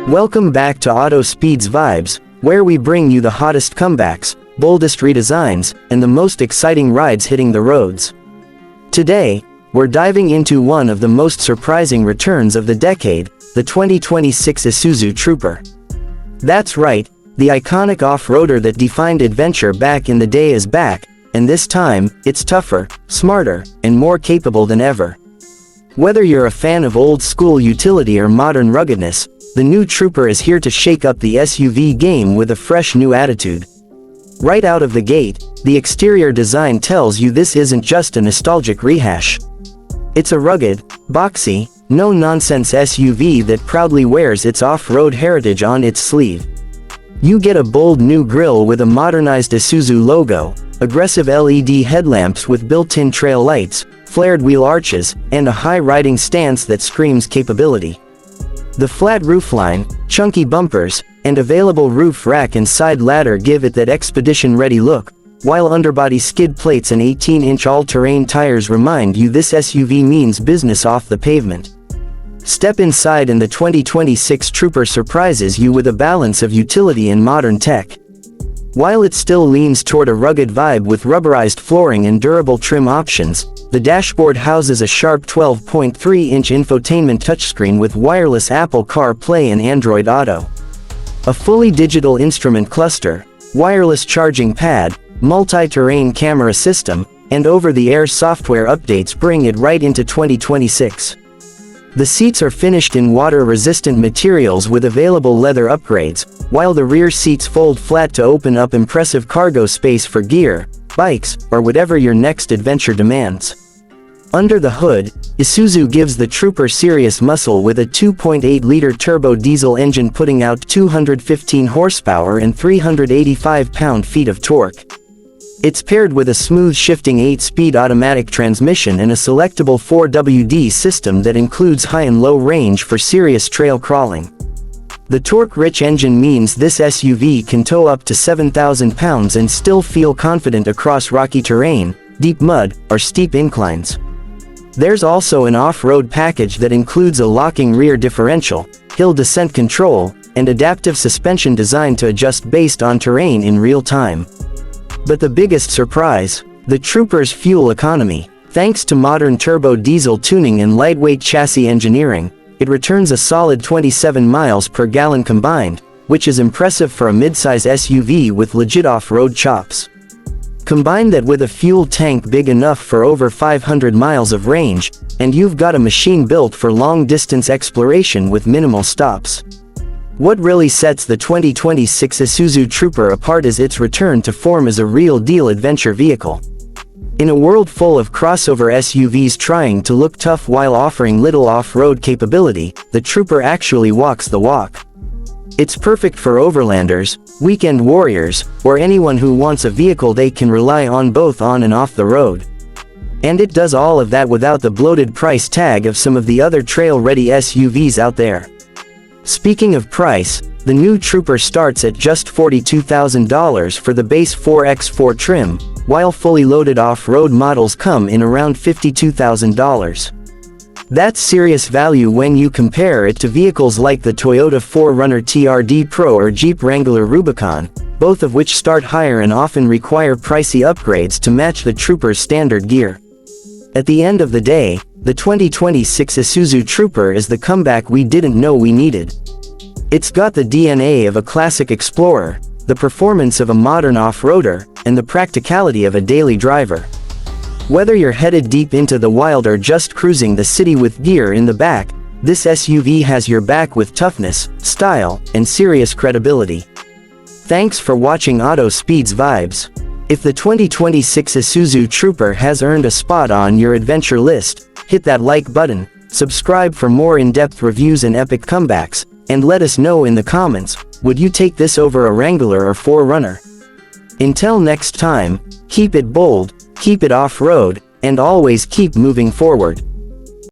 Welcome back to Auto Speed's Vibes, where we bring you the hottest comebacks, boldest redesigns, and the most exciting rides hitting the roads. Today, we're diving into one of the most surprising returns of the decade, the 2026 Isuzu Trooper. That's right, the iconic off-roader that defined adventure back in the day is back, and this time, it's tougher, smarter, and more capable than ever. Whether you're a fan of old-school utility or modern ruggedness, the new Trooper is here to shake up the SUV game with a fresh new attitude. Right out of the gate, the exterior design tells you this isn't just a nostalgic rehash. It's a rugged, boxy, no-nonsense SUV that proudly wears its off-road heritage on its sleeve. You get a bold new grille with a modernized Isuzu logo, aggressive LED headlamps with built-in trail lights, flared wheel arches, and a high-riding stance that screams capability. The flat roofline, chunky bumpers, and available roof rack and side ladder give it that expedition-ready look, while underbody skid plates and 18-inch all-terrain tires remind you this SUV means business off the pavement. Step inside and the 2026 Trooper surprises you with a balance of utility and modern tech. While it still leans toward a rugged vibe with rubberized flooring and durable trim options, the dashboard houses a sharp 12.3-inch infotainment touchscreen with wireless Apple CarPlay and Android Auto. A fully digital instrument cluster, wireless charging pad, multi-terrain camera system, and over-the-air software updates bring it right into 2026. The seats are finished in water-resistant materials with available leather upgrades, while the rear seats fold flat to open up impressive cargo space for gear, bikes, or whatever your next adventure demands. Under the hood, Isuzu gives the Trooper serious muscle with a 2.8-liter turbo diesel engine putting out 215 horsepower and 385 pound-feet of torque. It's paired with a smooth shifting 8-speed automatic transmission and a selectable 4WD system that includes high and low range for serious trail crawling. The torque-rich engine means this SUV can tow up to 7,000 pounds and still feel confident across rocky terrain, deep mud, or steep inclines. There's also an off-road package that includes a locking rear differential, hill descent control, and adaptive suspension designed to adjust based on terrain in real time. But the biggest surprise, the Trooper's fuel economy. Thanks to modern turbo diesel tuning and lightweight chassis engineering, it returns a solid 27 miles per gallon combined, which is impressive for a midsize SUV with legit off-road chops. Combine that with a fuel tank big enough for over 500 miles of range, and you've got a machine built for long-distance exploration with minimal stops. What really sets the 2026 Isuzu Trooper apart is its return to form as a real-deal adventure vehicle. In a world full of crossover SUVs trying to look tough while offering little off-road capability, the Trooper actually walks the walk. It's perfect for overlanders, weekend warriors, or anyone who wants a vehicle they can rely on both on and off the road. And it does all of that without the bloated price tag of some of the other trail-ready SUVs out there. Speaking of price, the new Trooper starts at just $42,000 for the base 4x4 trim, while fully loaded off-road models come in around $52,000. That's serious value when you compare it to vehicles like the Toyota 4Runner TRD Pro or Jeep Wrangler Rubicon, both of which start higher and often require pricey upgrades to match the Trooper's standard gear. At the end of the day, the 2026 Isuzu Trooper is the comeback we didn't know we needed. It's got the DNA of a classic explorer, the performance of a modern off-roader, and the practicality of a daily driver. Whether you're headed deep into the wild or just cruising the city with gear in the back, this SUV has your back with toughness, style, and serious credibility. Thanks for watching Auto Speed's Vibes. If the 2026 Isuzu Trooper has earned a spot on your adventure list, hit that like button, subscribe for more in-depth reviews and epic comebacks, and let us know in the comments, would you take this over a Wrangler or 4Runner? Until next time, keep it bold, keep it off-road, and always keep moving forward.